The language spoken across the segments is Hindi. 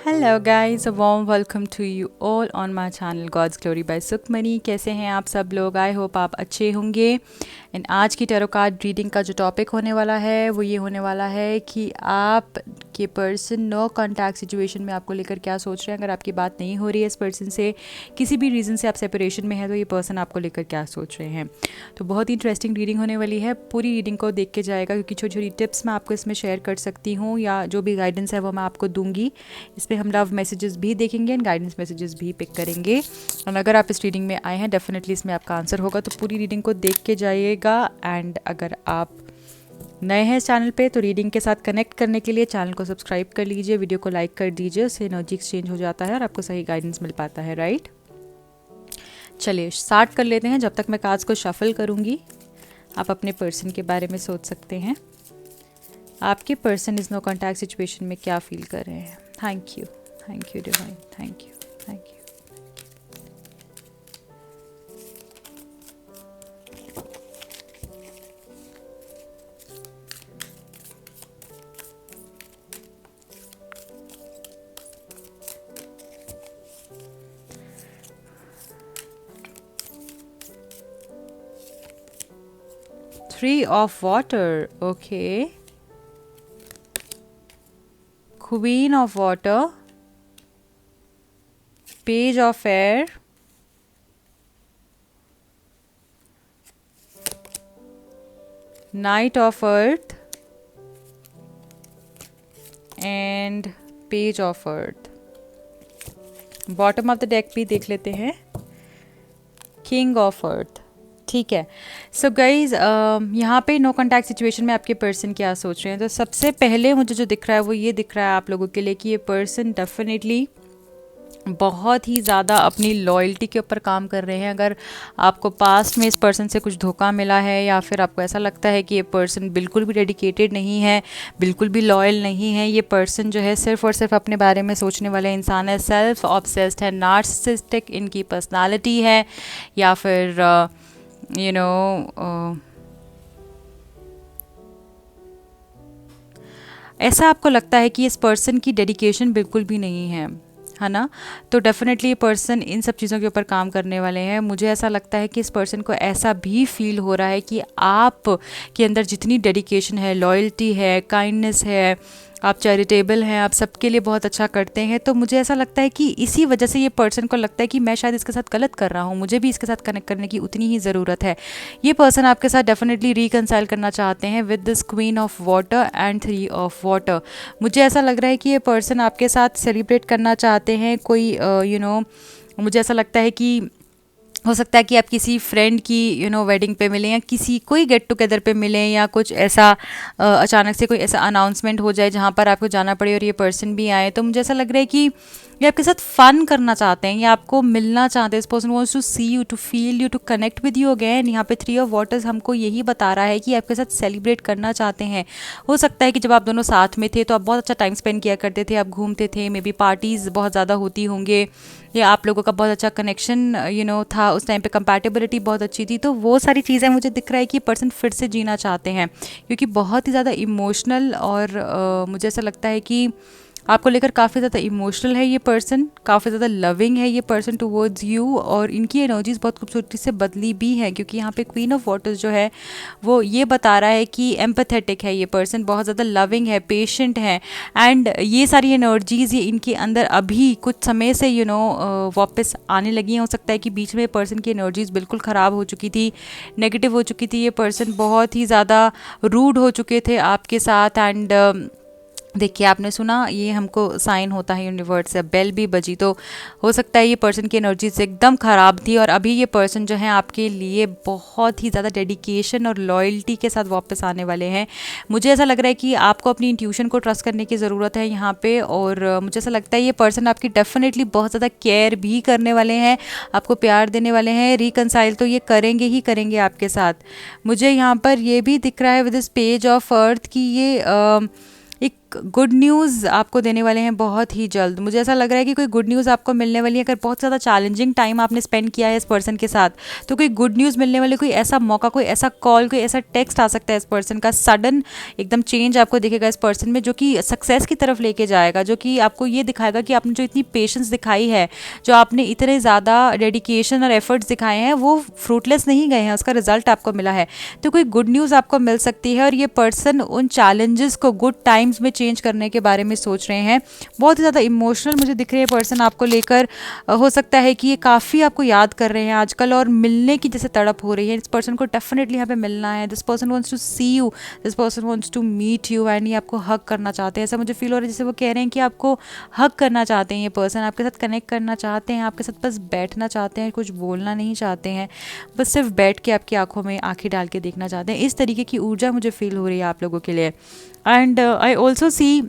Hello guys, a warm welcome to you all on my channel God's glory by Sukhmani. कैसे हैं आप सब लोग? आई होप आप अच्छे होंगे। एंड आज की टैरो कार्ड रीडिंग का जो टॉपिक होने वाला है वो ये होने वाला है कि आप के पर्सन नो कॉन्टैक्ट सिचुएशन में आपको लेकर क्या सोच रहे हैं। अगर आपकी बात नहीं हो रही है इस पर्सन से, किसी भी रीज़न से आप सेपरेशन में हैं, तो ये पर्सन आपको लेकर क्या सोच रहे हैं। तो बहुत ही इंटरेस्टिंग रीडिंग होने वाली है। पूरी रीडिंग को देख के जाएगा, क्योंकि छोटी छोटी टिप्स मैं आपको इसमें शेयर कर सकती हूँ, या जो भी गाइडेंस है वो मैं आपको दूंगी। इस पर हम लव मैसेजेस भी देखेंगे एंड गाइडेंस मैसेजेस भी पिक करेंगे। और अगर आप इस रीडिंग में आए हैं, डेफिनेटली इसमें आपका आंसर होगा, तो पूरी रीडिंग को देख के जाइएगा। एंड अगर आप नए हैं इस चैनल पे, तो रीडिंग के साथ कनेक्ट करने के लिए चैनल को सब्सक्राइब कर लीजिए, वीडियो को लाइक कर दीजिए, उससे एनर्जी एक्सचेंज हो जाता है और आपको सही गाइडेंस मिल पाता है, राइट। चलिए स्टार्ट कर लेते हैं। जब तक मैं कार्ड्स को शफल करूँगी, आप अपने पर्सन के बारे में सोच सकते हैं। आपके person is no contact situation में क्या फील कर रहे हैं। Thank you divine, thank you. 3 of water, okay. Queen of water, page of air, knight of earth and page of earth. Bottom of the deck भी देख लेते हैं, किंग ऑफ अर्थ। ठीक है, सो गाइज यहाँ पे नो कॉन्टैक्ट सिचुएशन में आपके पर्सन क्या सोच रहे हैं। तो सबसे पहले मुझे जो दिख रहा है वो ये दिख रहा है आप लोगों के लिए कि ये पर्सन डेफिनेटली बहुत ही ज़्यादा अपनी लॉयल्टी के ऊपर काम कर रहे हैं। अगर आपको पास्ट में इस पर्सन से कुछ धोखा मिला है, या फिर आपको ऐसा लगता है कि ये पर्सन बिल्कुल भी डेडिकेटेड नहीं है, बिल्कुल भी लॉयल नहीं है, ये पर्सन जो है सिर्फ और सिर्फ अपने बारे में सोचने वाले इंसान है, सेल्फ ऑब्सेस्ड है, नार्सिसिस्टिक इनकी पर्सनालिटी है, या फिर ऐसा आपको लगता है कि इस पर्सन की डेडिकेशन बिल्कुल भी नहीं है ना। तो डेफिनेटली ये पर्सन इन सब चीज़ों के ऊपर काम करने वाले हैं। मुझे ऐसा लगता है कि इस पर्सन को ऐसा भी फील हो रहा है कि आप के अंदर जितनी डेडिकेशन है, लॉयल्टी है, काइंडनेस है, आप चैरिटेबल हैं, आप सबके लिए बहुत अच्छा करते हैं, तो मुझे ऐसा लगता है कि इसी वजह से ये पर्सन को लगता है कि मैं शायद इसके साथ गलत कर रहा हूँ, मुझे भी इसके साथ कनेक्ट करने की उतनी ही ज़रूरत है। ये पर्सन आपके साथ डेफिनेटली रिकनसाइल करना चाहते हैं with this queen of water and 3 of water. मुझे ऐसा लग रहा है कि ये पर्सन आपके साथ सेलिब्रेट करना चाहते हैं कोई मुझे ऐसा लगता है कि हो सकता है कि आप किसी फ्रेंड की वेडिंग पे मिलें, या किसी कोई गेट टुगेदर पे मिलें, या कुछ ऐसा अचानक से कोई ऐसा अनाउंसमेंट हो जाए जहाँ पर आपको जाना पड़े और ये पर्सन भी आए। तो मुझे ऐसा लग रहा है कि ये आपके साथ फन करना चाहते हैं, या आपको मिलना चाहते हैं। इस person wants to see you, to feel you, to connect with you again. यहाँ पे 3 ऑफ वाटर्स हमको यही बता रहा है कि आपके साथ सेलिब्रेट करना चाहते हैं। हो सकता है कि जब आप दोनों साथ में थे तो आप बहुत अच्छा टाइम स्पेंड किया करते थे, आप घूमते थे, मे बी पार्टीज़ बहुत ज़्यादा होती होंगे, या आप लोगों का बहुत अच्छा कनेक्शन था उस टाइम पे, कंपैटिबिलिटी बहुत अच्छी थी। तो वो सारी चीज़ें मुझे दिख रहा है कि पर्सन फिर से जीना चाहते हैं, क्योंकि बहुत ही ज़्यादा इमोशनल और मुझे ऐसा लगता है कि आपको लेकर काफ़ी ज़्यादा इमोशनल है ये पर्सन, काफ़ी ज़्यादा लविंग है ये पर्सन टुवर्ड्स यू, और इनकी एनर्जीज बहुत खूबसूरती से बदली भी हैं, क्योंकि यहाँ पे क्वीन ऑफ वाटर्स जो है वो ये बता रहा है कि एम्पैथेटिक है ये पर्सन, बहुत ज़्यादा लविंग है, पेशेंट है। एंड ये सारी एनर्जीज़ ये इनके अंदर अभी कुछ समय से वापस आने लगी हैं। हो सकता है कि बीच में पर्सन की एनर्जीज बिल्कुल ख़राब हो चुकी थी, नेगेटिव हो चुकी थी, ये पर्सन बहुत ही ज़्यादा रूड हो चुके थे आपके साथ। एंड देखिए, आपने सुना ये हमको साइन होता है यूनिवर्स से, बेल भी बजी, तो हो सकता है ये पर्सन की एनर्जी से एकदम ख़राब थी, और अभी ये पर्सन जो है आपके लिए बहुत ही ज़्यादा डेडिकेशन और लॉयल्टी के साथ वापस आने वाले हैं। मुझे ऐसा लग रहा है कि आपको अपनी इंट्यूशन को ट्रस्ट करने की ज़रूरत है यहाँ पे, और मुझे ऐसा लगता है ये पर्सन आपकी डेफिनेटली बहुत ज़्यादा केयर भी करने वाले हैं, आपको प्यार देने वाले हैं। रिकनसाइल तो ये करेंगे ही करेंगे आपके साथ। मुझे यहाँ पर ये भी दिख रहा है with this page of earth कि ये एक एक गुड न्यूज़ आपको देने वाले हैं बहुत ही जल्द। मुझे ऐसा लग रहा है कि कोई गुड न्यूज़ आपको मिलने वाली है। अगर बहुत ज़्यादा चैलेंजिंग टाइम आपने स्पेंड किया है इस पर्सन के साथ, तो कोई गुड न्यूज़ मिलने वाली, कोई ऐसा मौका, कोई ऐसा कॉल, कोई ऐसा टेक्स्ट आ सकता है इस पर्सन का, सडन एकदम चेंज आपको दिखेगा इस पर्सन में, जो कि सक्सेस की तरफ लेके जाएगा, जो कि आपको ये दिखाएगा कि आपने जो इतनी पेशेंस दिखाई है, जो आपने इतने ज़्यादा डेडिकेशन और एफर्ट्स दिखाए हैं, वो फ्रूटलेस नहीं गए हैं, उसका रिजल्ट आपको मिला है। तो कोई गुड न्यूज़ आपको मिल सकती है और ये पर्सन उन चैलेंजेस को गुड टाइम्स में चेंज करने के बारे में सोच रहे हैं। बहुत ही ज़्यादा इमोशनल मुझे दिख रहे हैं पर्सन आपको लेकर। हो सकता है कि ये काफ़ी आपको याद कर रहे हैं आजकल और मिलने की जैसे तड़प हो रही है। इस पर्सन को डेफिनेटली यहाँ पे मिलना है। This person wants to see you, this person wants to meet you and ये आपको हक करना चाहते हैं। ऐसा मुझे फील हो रहा है जैसे वो कह रहे हैं कि आपको हक करना चाहते हैं। ये पर्सन आपके साथ कनेक्ट करना चाहते हैं, आपके साथ बस बैठना चाहते हैं, कुछ बोलना नहीं चाहते हैं, बस सिर्फ बैठ के आपकी आंखों में आंखें डाल के देखना चाहते हैं। इस तरीके की ऊर्जा मुझे फील हो रही है आप लोगों के लिए। एंड आई ऑल्सो सी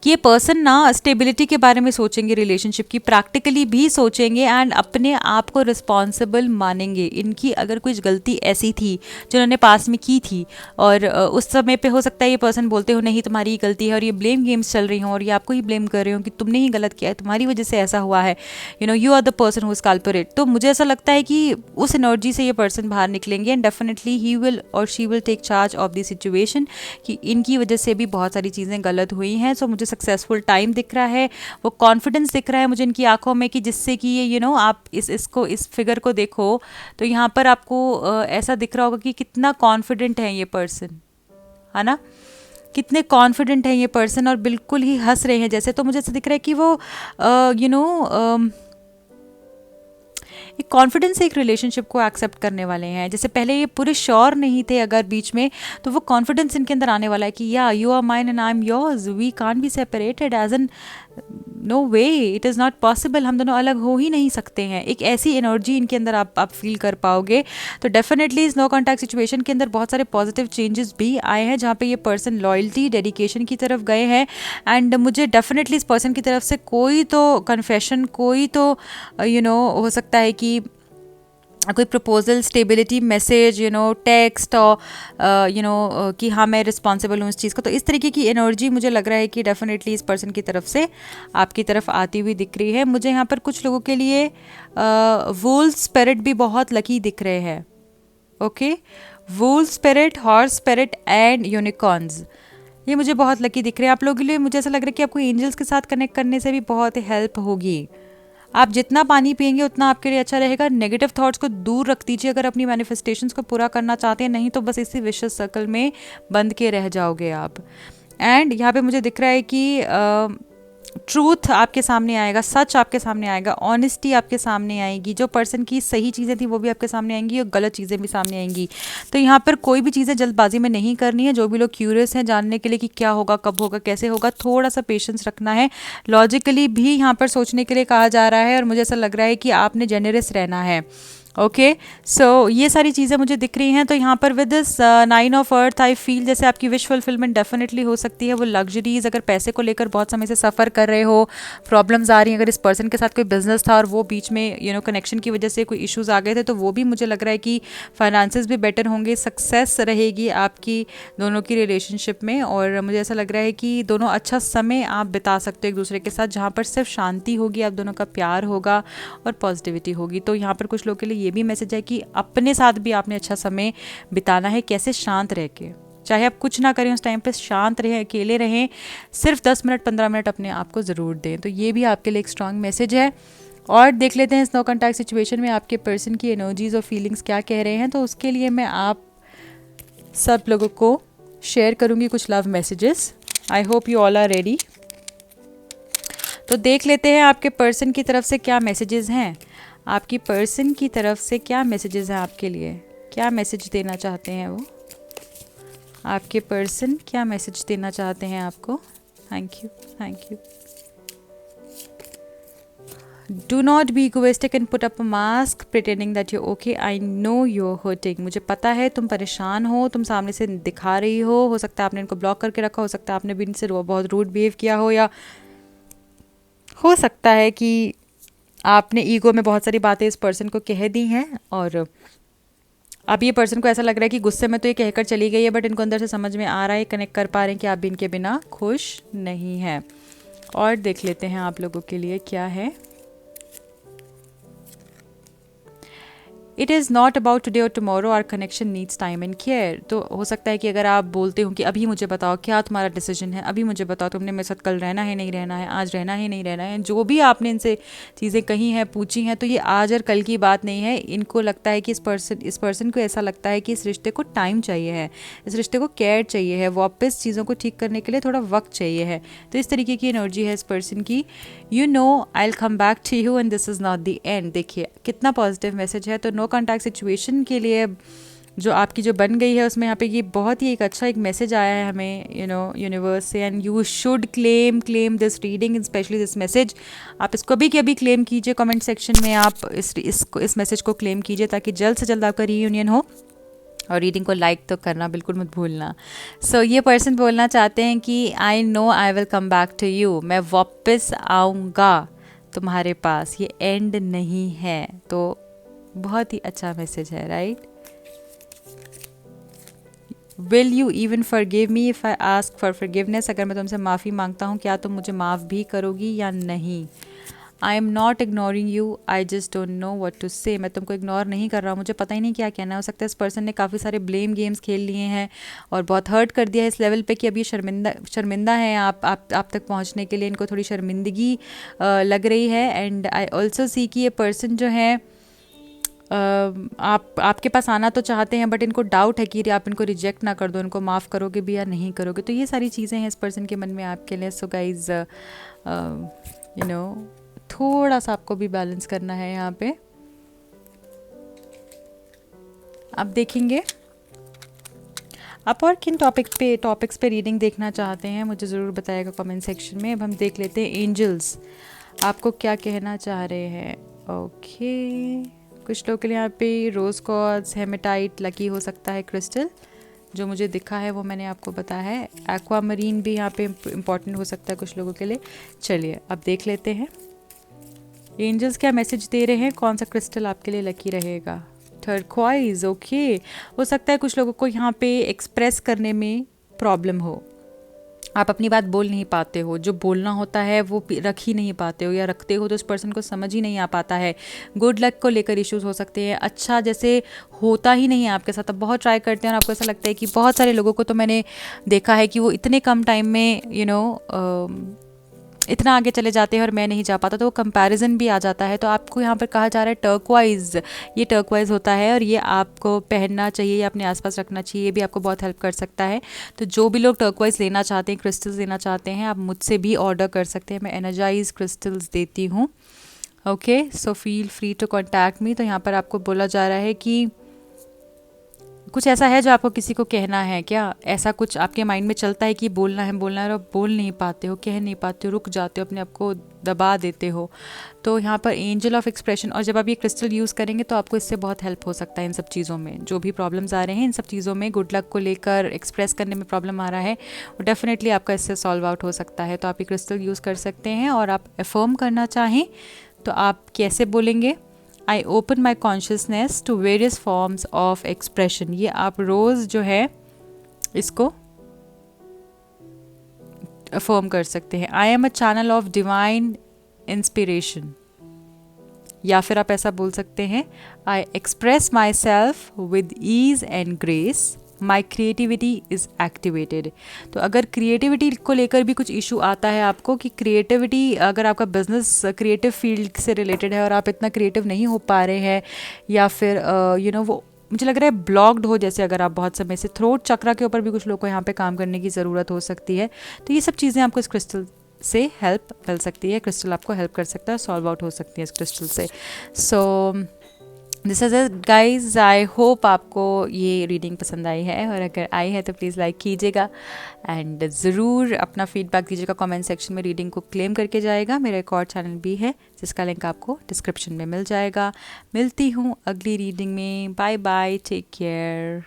कि ये पर्सन ना स्टेबिलिटी के बारे में सोचेंगे, रिलेशनशिप की प्रैक्टिकली भी सोचेंगे एंड अपने आप को रिस्पॉन्सिबल मानेंगे। इनकी अगर कुछ गलती ऐसी थी जो उन्होंने पास में की थी और उस समय पे हो सकता है ये पर्सन बोलते हो नहीं तुम्हारी ही गलती है, और ये ब्लेम गेम्स चल रही हों और ये आपको ही ब्लेम कर रहे हो कि तुमने ही गलत किया है, तुम्हारी वजह से ऐसा हुआ है, you are the person who is culprit. तो मुझे ऐसा लगता है कि उस एनर्जी से ये पर्सन बाहर निकलेंगे एंड डेफिनेटली ही विल और she will take charge of the situation कि इनकी वजह से भी बहुत सारी चीज़ें गलत हुई हैं। सो मुझे सक्सेसफुल टाइम दिख रहा है, वो कॉन्फिडेंस दिख रहा है मुझे इनकी आंखों में कि जिससे कि ये आप इस फिगर को देखो तो यहाँ पर आपको ऐसा दिख रहा होगा कि कितना कॉन्फिडेंट है ये पर्सन, है ना, कितने कॉन्फिडेंट है ये पर्सन और बिल्कुल ही हंस रहे हैं जैसे। तो मुझे ऐसा दिख रहा है कि वो एक कॉन्फिडेंस से एक रिलेशनशिप को एक्सेप्ट करने वाले हैं। जैसे पहले ये पूरे श्योर नहीं थे अगर बीच में, तो वो कॉन्फिडेंस इनके अंदर आने वाला है कि या you are mine and I am yours, we can't be separated, as in no way, it is not possible, हम दोनों अलग हो ही नहीं सकते हैं। एक ऐसी एनर्जी इनके अंदर आप फील कर पाओगे। तो डेफिनेटली इस नो कॉन्टैक्ट सिचुएशन के अंदर बहुत सारे पॉजिटिव चेंजेस भी आए हैं जहाँ पे ये पर्सन लॉयल्टी, डेडिकेशन की तरफ गए हैं। एंड मुझे डेफिनेटली इस पर्सन की तरफ से कोई तो कन्फेशन, कोई तो हो सकता है कि कोई प्रपोजल, स्टेबिलिटी मैसेज, टेक्स्ट और कि हाँ मैं रिस्पॉन्सिबल हूँ इस चीज़ का। तो इस तरीके की एनर्जी मुझे लग रहा है कि डेफिनेटली इस पर्सन की तरफ से आपकी तरफ आती हुई दिख रही है। मुझे यहाँ पर कुछ लोगों के लिए वूल स्पिरिट भी बहुत लकी दिख रहे हैं। Okay, wool spirit, horse spirit and unicorns, ये मुझे बहुत लकी दिख रहे हैं आप लोगों के लिए। मुझे ऐसा लग रहा है कि आपको एंजल्स के साथ कनेक्ट करने से भी बहुत हेल्प होगी। आप जितना पानी पिएंगे उतना आपके लिए अच्छा रहेगा। नेगेटिव थॉट्स को दूर रख दीजिए अगर अपनी मैनिफेस्टेशंस को पूरा करना चाहते हैं, नहीं तो बस इसी विशियस सर्कल में बंद के रह जाओगे आप। एंड यहाँ पे मुझे दिख रहा है कि ट्रूथ आपके सामने आएगा, सच आपके सामने आएगा, ऑनेस्टी आपके सामने आएगी। जो पर्सन की सही चीज़ें थी वो भी आपके सामने आएंगी और गलत चीज़ें भी सामने आएंगी। तो यहाँ पर कोई भी चीज़ें जल्दबाजी में नहीं करनी है। जो भी लोग क्यूरियस हैं जानने के लिए कि क्या होगा, कब होगा, कैसे होगा, थोड़ा सा पेशेंस रखना है। लॉजिकली भी यहाँ पर सोचने के लिए कहा जा रहा है और मुझे ऐसा लग रहा है कि आपने जेनरस रहना है। ओके, सो ये सारी चीज़ें मुझे दिख रही हैं। तो यहाँ पर with this 9 of earth I feel जैसे आपकी विश फुलफिलमेंट डेफिनेटली हो सकती है। वो लग्जरीज, अगर पैसे को लेकर बहुत समय से सफ़र कर रहे हो, प्रॉब्लम्स आ रही हैं, अगर इस पर्सन के साथ कोई बिजनेस था और वो बीच में कनेक्शन की वजह से कोई इश्यूज़ आ गए थे, तो वो भी मुझे लग रहा है कि फाइनेंसेस भी बेटर होंगे, सक्सेस रहेगी आपकी दोनों की रिलेशनशिप में। और मुझे ऐसा लग रहा है कि दोनों अच्छा समय आप बिता सकते हो एक दूसरे के साथ, जहाँ पर सिर्फ शांति होगी, आप दोनों का प्यार होगा और पॉजिटिविटी होगी। तो यहाँ पर कुछ लोगों के लिए ये भी मैसेज है कि अपने साथ भी आपने अच्छा समय बिताना है, कैसे शांत रह के, चाहे आप कुछ ना करें उस टाइम पे शांत रहें, अकेले रहें, सिर्फ 10 मिनट 15 मिनट अपने आप को ज़रूर दें। तो ये भी आपके लिए एक स्ट्रांग मैसेज है। और देख लेते हैं इस नो कॉन्टैक्ट सिचुएशन में आपके पर्सन की एनर्जीज और फीलिंग्स क्या कह रहे हैं। तो उसके लिए मैं आप सब लोगों को शेयर करूँगी कुछ love messages. I hope you all are ready. तो देख लेते हैं आपके पर्सन की तरफ से क्या मैसेजेस हैं। आपकी पर्सन की तरफ से क्या मैसेजेस हैं आपके लिए, क्या मैसेज देना चाहते हैं वो, आपके पर्सन क्या मैसेज देना चाहते हैं आपको। Thank you, thank you. Do not be egoistic and put up a mask pretending that you okay, I know you are hurting. मुझे पता है तुम परेशान हो, तुम सामने से दिखा रही हो सकता है आपने इनको ब्लॉक करके रखा, हो सकता है आपने भी इनसे बहुत रूड बिहेव किया हो, या हो सकता है कि आपने ईगो में बहुत सारी बातें इस पर्सन को कह दी हैं और अब ये पर्सन को ऐसा लग रहा है कि गुस्से में तो ये कहकर चली गई है, बट इनको अंदर से समझ में आ रहा है, कनेक्ट कर पा रहे हैं कि आप भी इनके बिना खुश नहीं हैं। और देख लेते हैं आप लोगों के लिए क्या है। It is not about today और tomorrow, our connection needs time and care. तो हो सकता है कि अगर आप बोलते हो कि अभी मुझे बताओ क्या तुम्हारा डिसीजन है, अभी मुझे बताओ तुमने मेरे साथ कल रहना है नहीं रहना है, आज रहना है नहीं रहना है, जो भी आपने इनसे चीज़ें कही हैं पूछी हैं, तो ये आज और कल की बात नहीं है। इनको लगता है कि इस पर्सन को ऐसा लगता है कि इस रिश्ते को टाइम चाहिए है, इस रिश्ते को केयर चाहिए है, वापस चीज़ों को ठीक करने के लिए थोड़ा वक्त चाहिए है। तो इस तरीके की एनर्जी है इस पर्सन की। You know I will come back to you and this is not the end. देखिए कितना पॉजिटिव मैसेज है। तो नो कॉन्टैक्ट सिचुएशन के लिए जो आपकी जो बन गई है उसमें यहाँ पे ये बहुत ही एक अच्छा एक मैसेज आया है हमें यूनिवर्स से। And you should claim this reading, specially this message. आप इसको भी कभी क्लेम कीजिए कमेंट सेक्शन में, आप इस मैसेज को क्लेम कीजिए ताकि जल्द से जल्द आपका रीयूनियन हो। और रीडिंग को लाइक तो करना बिल्कुल मत भूलना। सो ये पर्सन बोलना चाहते हैं कि I know I will come back to you, मैं वापस आऊँगा तुम्हारे पास, ये एंड नहीं है। तो बहुत ही अच्छा मैसेज है, right. Will you even forgive me if I ask for forgiveness, अगर मैं तुमसे माफ़ी मांगता हूँ क्या तुम मुझे माफ़ भी करोगी या नहीं। I am not ignoring you, I just don't know what to say, मैं तुमको इग्नोर नहीं कर रहा हूँ, मुझे पता ही नहीं क्या कहना है। हो सकता है इस पर्सन ने काफ़ी सारे ब्लेम गेम्स खेल लिए हैं और बहुत हर्ट कर दिया है इस लेवल पे कि अब ये शर्मिंदा है आप तक पहुँचने के लिए, इनको थोड़ी शर्मिंदगी लग रही है। एंड आई ऑल्सो सी कि ये पर्सन जो है आपके पास आना तो चाहते हैं, बट इनको डाउट है कि आप इनको रिजेक्ट ना कर दो, इनको माफ़ करोगे भी या नहीं करोगे। तो ये सारी चीज़ें हैं इस पर्सन के मन में आपके लिए। सो गाइज थोड़ा सा आपको भी बैलेंस करना है यहाँ पे। अब देखेंगे आप और किन टॉपिक्स पे रीडिंग देखना चाहते हैं, मुझे ज़रूर बताइएगा कमेंट सेक्शन में। अब हम देख लेते हैं एंजल्स आपको क्या कहना चाह रहे हैं। ओके कुछ लोग के लिए यहाँ पे रोज़ कॉर्ड्स, हेमेटाइट लकी हो सकता है क्रिस्टल, जो मुझे दिखा है वो मैंने आपको बताया है। एक्वामरीन भी यहाँ पे इम्पॉर्टेंट हो सकता है कुछ लोगों के लिए। चलिए अब देख लेते हैं एंजल्स क्या मैसेज दे रहे हैं, कौन सा क्रिस्टल आपके लिए लकी रहेगा। Turquoise, okay. हो सकता है कुछ लोगों को यहाँ पे एक्सप्रेस करने में प्रॉब्लम हो, आप अपनी बात बोल नहीं पाते हो, जो बोलना होता है वो रख ही नहीं पाते हो, या रखते हो तो उस पर्सन को समझ ही नहीं आ पाता है। गुड लक को लेकर इश्यूज हो सकते हैं, अच्छा जैसे होता ही नहीं है आपके साथ। अब बहुत ट्राई करते हैं और आपको ऐसा लगता है कि बहुत सारे लोगों को तो मैंने देखा है कि वो इतने कम टाइम में इतना आगे चले जाते हैं और मैं नहीं जा पाता, तो वो कंपैरिजन भी आ जाता है। तो आपको यहाँ पर कहा जा रहा है टर्क्वाइज, ये टर्क्वाइज होता है और ये आपको पहनना चाहिए या अपने आसपास रखना चाहिए, ये भी आपको बहुत हेल्प कर सकता है। तो जो भी लोग टर्क्वाइज लेना चाहते हैं, क्रिस्टल्स लेना चाहते हैं, आप मुझसे भी ऑर्डर कर सकते हैं, मैं एनर्जाइज क्रिस्टल्स देती हूँ। Okay so feel free to contact me. तो यहाँ पर आपको बोला जा रहा है कि कुछ ऐसा है जो आपको किसी को कहना है क्या, ऐसा कुछ आपके माइंड में चलता है कि बोलना है और आप बोल नहीं पाते हो, कह नहीं पाते हो, रुक जाते हो, अपने आप को दबा देते हो। तो यहाँ पर एंजल ऑफ एक्सप्रेशन, और जब आप ये क्रिस्टल यूज़ करेंगे तो आपको इससे बहुत हेल्प हो सकता है इन सब चीज़ों में। जो भी प्रॉब्लम्स आ रहे हैं इन सब चीज़ों में, गुड लक को लेकर एक्सप्रेस करने में प्रॉब्लम आ रहा है, वो डेफिनेटली आपका इससे सॉल्व आउट हो सकता है। तो आप ये क्रिस्टल यूज़ कर सकते हैं। और आप अफर्म करना चाहें तो आप कैसे बोलेंगे, I open my consciousness to various forms of expression. ये आप रोज़ जो है इसको अफर्म कर सकते हैं। I am a channel of divine inspiration, या फिर आप ऐसा बोल सकते हैं, I express myself with ease and grace, my creativity is activated. तो अगर क्रिएटिविटी को लेकर भी कुछ इशू आता है आपको, कि क्रिएटिविटी, अगर आपका बिजनेस क्रिएटिव फील्ड से रिलेटेड है और आप इतना क्रिएटिव नहीं हो पा रहे हैं, या फिर वो मुझे लग रहा है ब्लॉक्ड हो, जैसे अगर आप बहुत समय से, थ्रोट चक्रा के ऊपर भी कुछ लोगों को यहाँ पे काम करने की ज़रूरत हो सकती है। तो ये सब चीज़ें आपको इस क्रिस्टल से हेल्प मिल सकती है, क्रिस्टल आपको हेल्प कर सकता है, सॉल्व आउट हो सकती है इस क्रिस्टल से। So this is it guys, I hope आपको ये रीडिंग पसंद आई है, और अगर आई है तो प्लीज़ लाइक कीजिएगा एंड ज़रूर अपना फीडबैक दीजिएगा कमेंट सेक्शन में। रीडिंग को क्लेम करके जाएगा। मेरा एक और चैनल भी है जिसका लिंक आपको डिस्क्रिप्शन में मिल जाएगा। मिलती हूँ अगली रीडिंग में। Bye bye, take care.